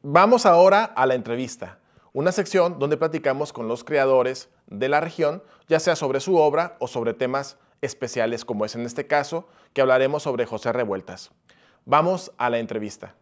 Vamos ahora a la entrevista, una sección donde platicamos con los creadores de la región, ya sea sobre su obra o sobre temas especiales, como es en este caso, que hablaremos sobre José Revueltas. Vamos a la entrevista.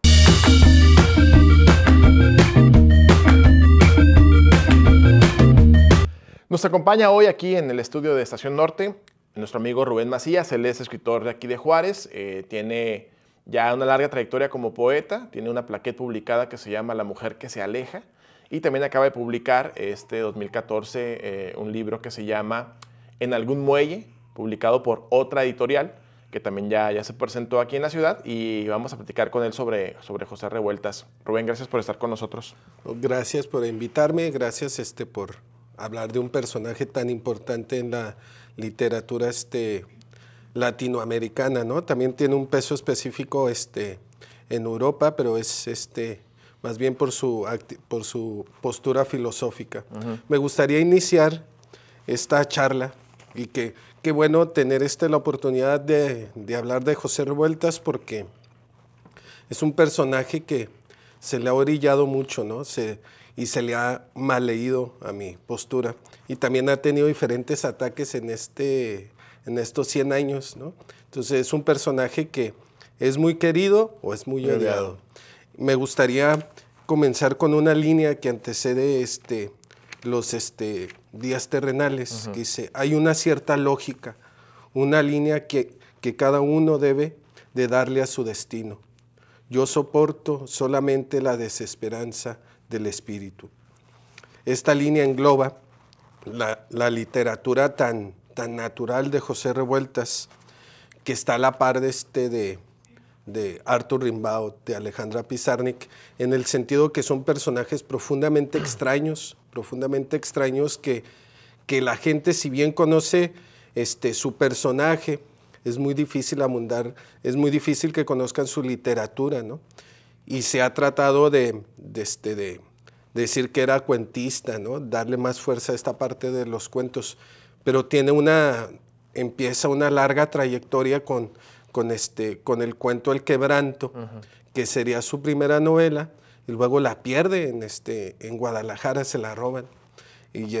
Nos acompaña hoy aquí en el estudio de Estación Norte nuestro amigo Rubén Macías. Él es escritor de aquí de Juárez, tiene ya una larga trayectoria como poeta, tiene una plaqueta publicada que se llama La mujer que se aleja, y también acaba de publicar este 2014 un libro que se llama En algún muelle, publicado por otra editorial, que también ya se presentó aquí en la ciudad, y vamos a platicar con él sobre José Revueltas. Rubén, gracias por estar con nosotros. Gracias por invitarme, gracias por hablar de un personaje tan importante en la literatura latinoamericana, ¿no? También tiene un peso específico en Europa, pero es más bien por su postura filosófica. Me gustaría iniciar esta charla y qué bueno tener la oportunidad de hablar de José Revueltas, porque es un personaje que se le ha orillado mucho, ¿no? Y se le ha mal leído a mi postura, y también ha tenido diferentes ataques en estos 100 años, ¿no? Entonces es un personaje que es muy querido o es muy odiado. Me gustaría comenzar con una línea que antecede los días terrenales, que dice: hay una cierta lógica, una línea que cada uno debe de darle a su destino. Yo soporto solamente la desesperanza del espíritu. Esta línea engloba la literatura tan natural de José Revueltas, que está a la par de Arthur Rimbaud, de Alejandra Pizarnik, en el sentido que son personajes profundamente extraños que la gente, si bien conoce su personaje, es muy difícil abundar, es muy difícil que conozcan su literatura, ¿no? Y se ha tratado de decir que era cuentista, ¿no? Darle más fuerza a esta parte de los cuentos, pero empieza una larga trayectoria con el cuento El Quebranto, que sería su primera novela, y luego la pierde en Guadalajara, se la roban, y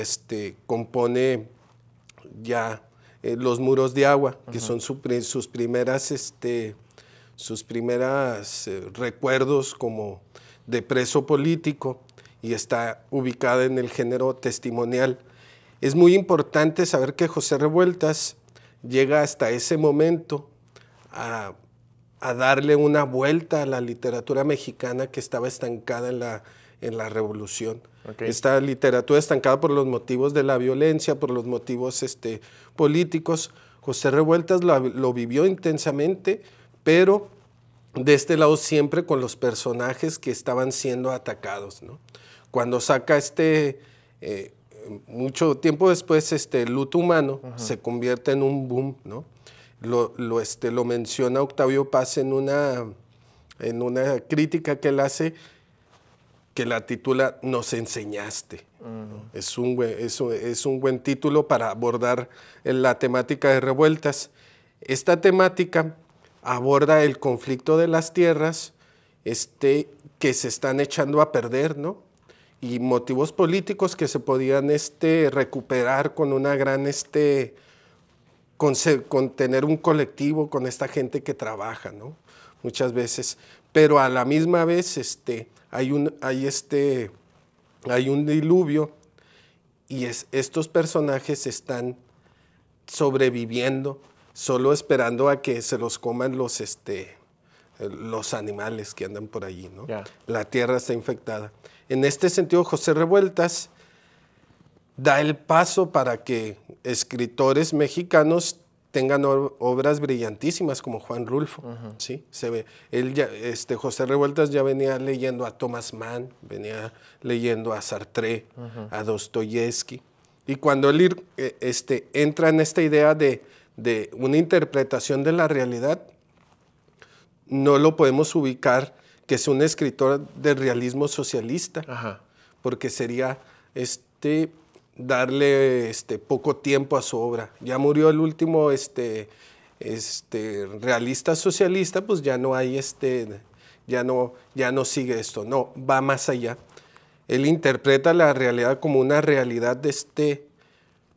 compone ya Los muros de agua, que son sus primeras recuerdos como de preso político, y está ubicada en el género testimonial. Es muy importante saber que José Revueltas llega hasta ese momento a darle una vuelta a la literatura mexicana, que estaba estancada en la Revolución. Okay. Esta literatura estancada por los motivos de la violencia, por los motivos políticos. José Revueltas lo vivió intensamente, pero de este lado siempre con los personajes que estaban siendo atacados, ¿no? Cuando saca mucho tiempo después, Luto humano, se convierte en un boom, ¿no? Lo menciona Octavio Paz en una crítica que él hace, que la titula Nos enseñaste. Es un buen título para abordar la temática de Revueltas. Esta temática aborda el conflicto de las tierras que se están echando a perder, ¿no? Y motivos políticos que se podían recuperar con una gran con tener un colectivo con esta gente que trabaja, ¿no? Muchas veces, pero a la misma vez hay un diluvio, y estos personajes están sobreviviendo, solo esperando a que se los coman los animales que andan por allí, ¿no? Yeah. La tierra está infectada. En este sentido, José Revueltas da el paso para que escritores mexicanos tengan obras brillantísimas como Juan Rulfo, ¿sí? Se ve, José Revueltas ya venía leyendo a Thomas Mann, venía leyendo a Sartre, a Dostoyevsky, y cuando él entra en esta idea de una interpretación de la realidad, no lo podemos ubicar que es un escritor de realismo socialista, porque sería darle poco tiempo a su obra. Ya murió el último realista socialista, pues ya no hay ya no sigue esto, no, va más allá. Él interpreta la realidad como una realidad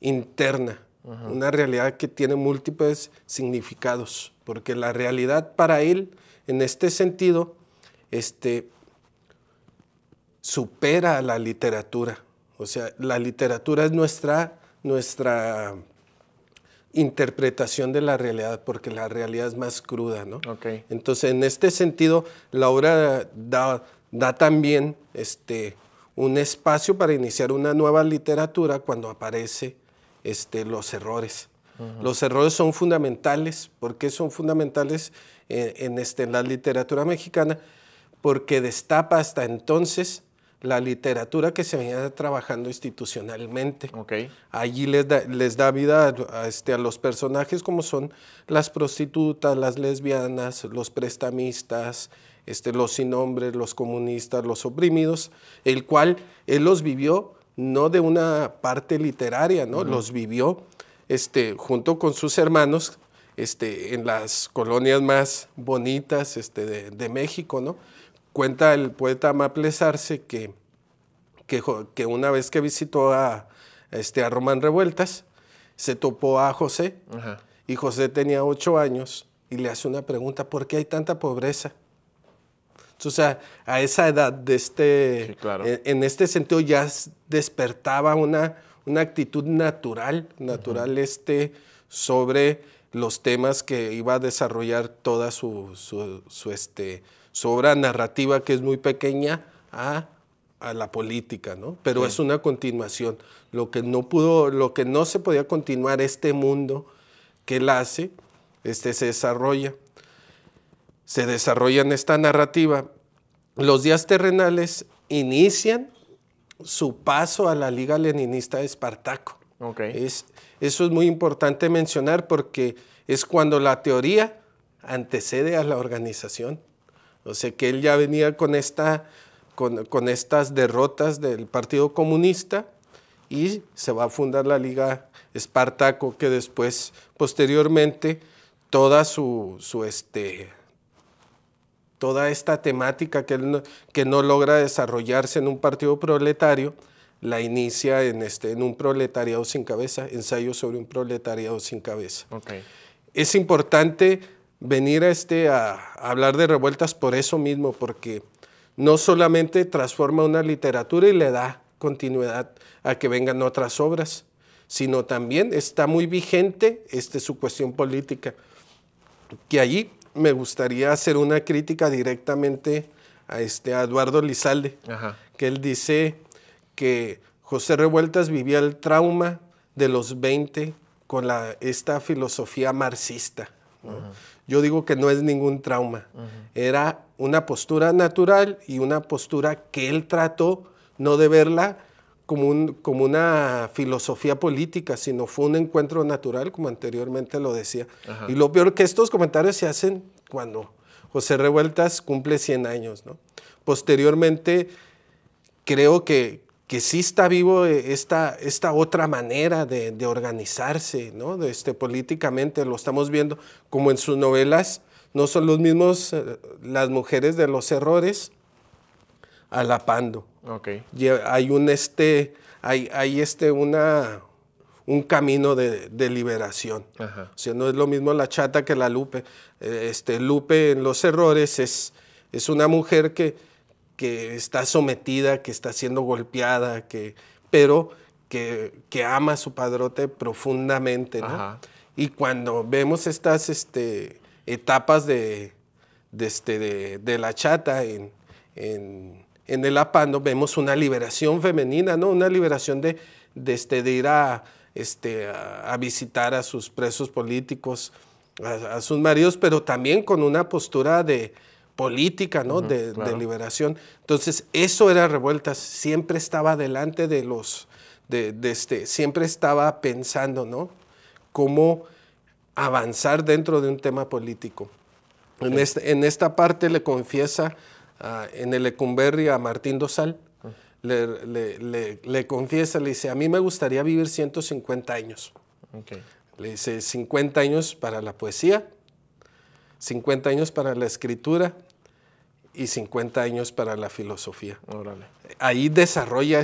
interna, una realidad que tiene múltiples significados, porque la realidad para él, en este sentido, supera a la literatura. O sea, la literatura es nuestra interpretación de la realidad, porque la realidad es más cruda, ¿no? Okay. Entonces, en este sentido, la obra da también un espacio para iniciar una nueva literatura cuando aparece los errores. Los errores son fundamentales. ¿Por qué son fundamentales en la literatura mexicana? Porque destapa hasta entonces la literatura que se venía trabajando institucionalmente. Okay. Allí les da vida a los personajes como son las prostitutas, las lesbianas, los prestamistas, los sin nombre, los comunistas, los oprimidos, el cual él los vivió no de una parte literaria, ¿no? Los vivió junto con sus hermanos en las colonias más bonitas de México, ¿no? Cuenta el poeta Maples Arce que una vez que visitó a Román Revueltas, se topó a José, y José tenía 8 años, y le hace una pregunta: ¿por qué hay tanta pobreza? Entonces, a esa edad, sí, claro, en este sentido, ya despertaba una actitud natural sobre los temas que iba a desarrollar toda su obra narrativa, que es muy pequeña, a la política, ¿no? Pero sí, es una continuación. Lo que no se podía continuar, mundo que él hace, se desarrolla en esta narrativa. Los días terrenales inician su paso a la Liga Leninista de Espartaco. Okay. Eso es muy importante mencionar, porque es cuando la teoría antecede a la organización. O sea, que él ya venía con estas derrotas del Partido Comunista, y se va a fundar la Liga Espartaco, que después, posteriormente, toda esta temática que no logra desarrollarse en un partido proletario, la inicia en un proletariado sin cabeza, ensayo sobre un proletariado sin cabeza. Okay. Es importante venir a hablar de Revueltas por eso mismo, porque no solamente transforma una literatura y le da continuidad a que vengan otras obras, sino también está muy vigente su cuestión política, que allí me gustaría hacer una crítica directamente a Eduardo Lizalde, que él dice que José Revueltas vivía el trauma de los 20 con esta filosofía marxista, ¿no? Yo digo que no es ningún trauma, era una postura natural y una postura que él trató no de verla como una filosofía política, sino fue un encuentro natural, como anteriormente lo decía. Y lo peor, que estos comentarios se hacen cuando José Revueltas cumple 100 años, ¿no? Posteriormente, creo que sí está vivo esta otra manera de organizarse, ¿no? Políticamente lo estamos viendo, como en sus novelas, no son los mismos las mujeres de los errores a la Pando. Okay. Hay un camino de liberación. O sea, no es lo mismo la Chata que la Lupe. Lupe en los errores es una mujer que está sometida, que está siendo golpeada, pero que ama a su padrote profundamente, ¿no? Y cuando vemos estas etapas de la Chata en el Apando, vemos una liberación femenina, ¿no? Una liberación de ir a visitar a sus presos políticos, a sus maridos, pero también con una postura política, ¿no? Claro. De liberación. Entonces, eso era Revueltas, siempre estaba delante siempre estaba pensando, ¿no? Cómo avanzar dentro de un tema político. Sí. En esta parte le confiesa en el Lecumberri a Martín Dosal, le confiesa, le dice: a mí me gustaría vivir 150 años. Okay. Le dice 50 años para la poesía, 50 años para la escritura y 50 años para la filosofía. Órale. Ahí desarrolla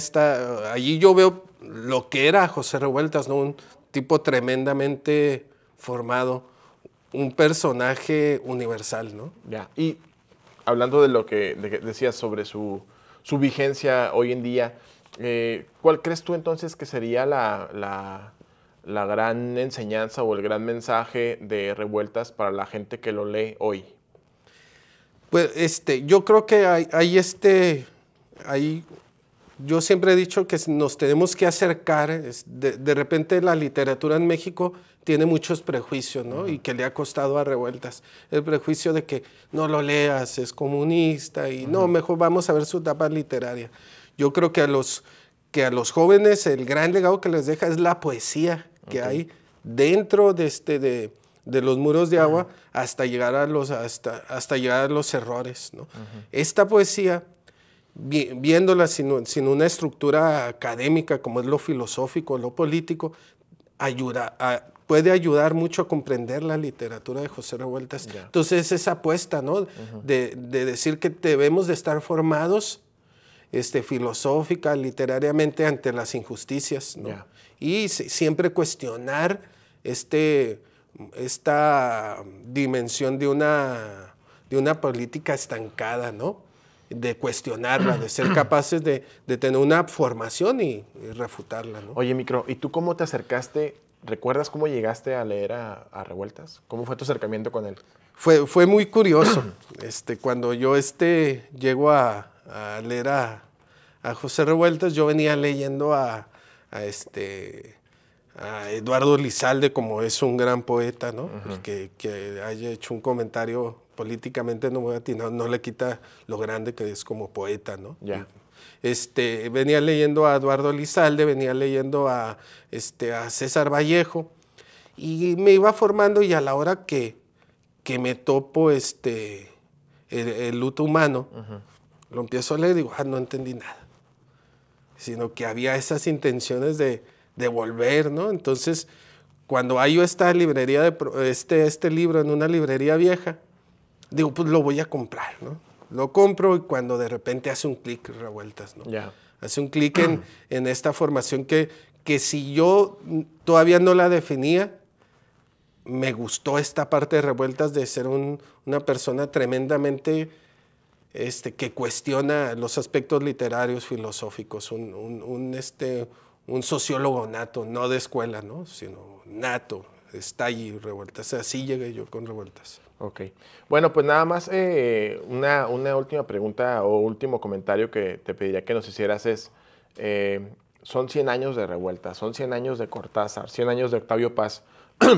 allí yo veo lo que era José Revueltas, ¿no? Un tipo tremendamente formado, un personaje universal, ¿no? Ya. Y hablando de lo que decías sobre su vigencia hoy en día, ¿cuál crees tú entonces que sería la gran enseñanza o el gran mensaje de Revueltas para la gente que lo lee hoy? Pues yo creo que yo siempre he dicho que nos tenemos que acercar. De repente la literatura en México tiene muchos prejuicios, ¿no? Y que le ha costado a Revueltas. El prejuicio de que no lo leas, es comunista y no, mejor vamos a ver su etapa literaria. Yo creo que a los jóvenes el gran legado que les deja es la poesía que hay dentro de los muros de agua hasta llegar a los errores, ¿no? Esta poesía, viéndola sin una estructura académica como es lo filosófico, lo político, puede ayudar mucho a comprender la literatura de José Revueltas. Yeah. Entonces esa apuesta, ¿no? De decir que debemos de estar formados filosófica, literariamente ante las injusticias, ¿no? Yeah. Y siempre cuestionar esta dimensión de una política estancada, ¿no? De cuestionarla, de ser capaces de tener una formación y refutarla, ¿no? Oye, Micro, ¿y tú cómo te acercaste? ¿Recuerdas cómo llegaste a leer a Revueltas? ¿Cómo fue tu acercamiento con él? Fue muy curioso. Cuando yo llego a leer a José Revueltas, yo venía leyendo a Eduardo Lizalde, como es un gran poeta, ¿no? Que haya hecho un comentario políticamente no le quita lo grande que es como poeta, ¿no? Yeah. Venía leyendo a Eduardo Lizalde, venía leyendo a César Vallejo y me iba formando, y a la hora que me topo el luto humano, lo empiezo a leer y digo, no entendí nada, sino que había esas intenciones de volver, ¿no? Entonces, cuando hallo esta librería, este libro en una librería vieja, digo, pues lo voy a comprar, ¿no? Lo compro y cuando de repente hace un clic Revueltas, ¿no? Yeah. Hace un clic en esta formación que si yo todavía no la definía, me gustó esta parte de Revueltas de ser una persona tremendamente que cuestiona los aspectos literarios, filosóficos, un sociólogo nato, no de escuela, ¿no? Sino nato, está allí Revueltas. Así llegué yo con Revueltas. Ok. Bueno, pues nada más una última pregunta o último comentario que te pediría que nos hicieras es, son 100 años de Revueltas, son 100 años de Cortázar, 100 años de Octavio Paz.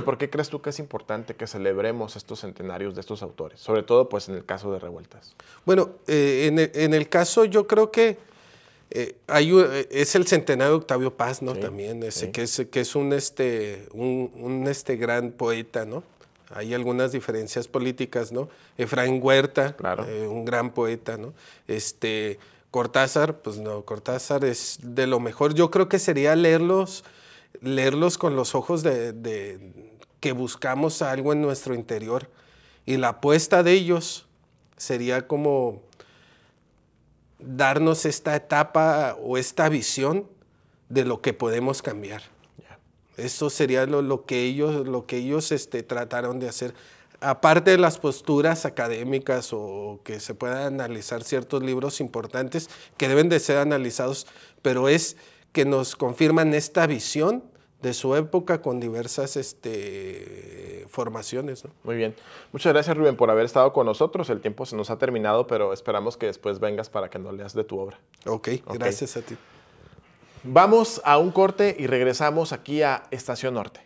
¿Por qué crees tú que es importante que celebremos estos centenarios de estos autores? Sobre todo, pues, en el caso de Revueltas. Bueno, en el caso yo creo que es el centenario de Octavio Paz, ¿no? Sí, también, sí. que es un gran poeta, ¿no? Hay algunas diferencias políticas, ¿no? Efraín Huerta, claro. Un gran poeta, ¿no? Cortázar, pues no, Cortázar es de lo mejor. Yo creo que sería leerlos con los ojos de que buscamos algo en nuestro interior. Y la apuesta de ellos sería como darnos esta etapa o esta visión de lo que podemos cambiar. Yeah. Eso sería lo que ellos trataron de hacer. Aparte de las posturas académicas o que se puedan analizar ciertos libros importantes que deben de ser analizados, pero es que nos confirman esta visión de su época con diversas formaciones, ¿no? Muy bien. Muchas gracias, Rubén, por haber estado con nosotros. El tiempo se nos ha terminado, pero esperamos que después vengas para que nos leas de tu obra. Ok, gracias a ti. Vamos a un corte y regresamos aquí a Estación Norte.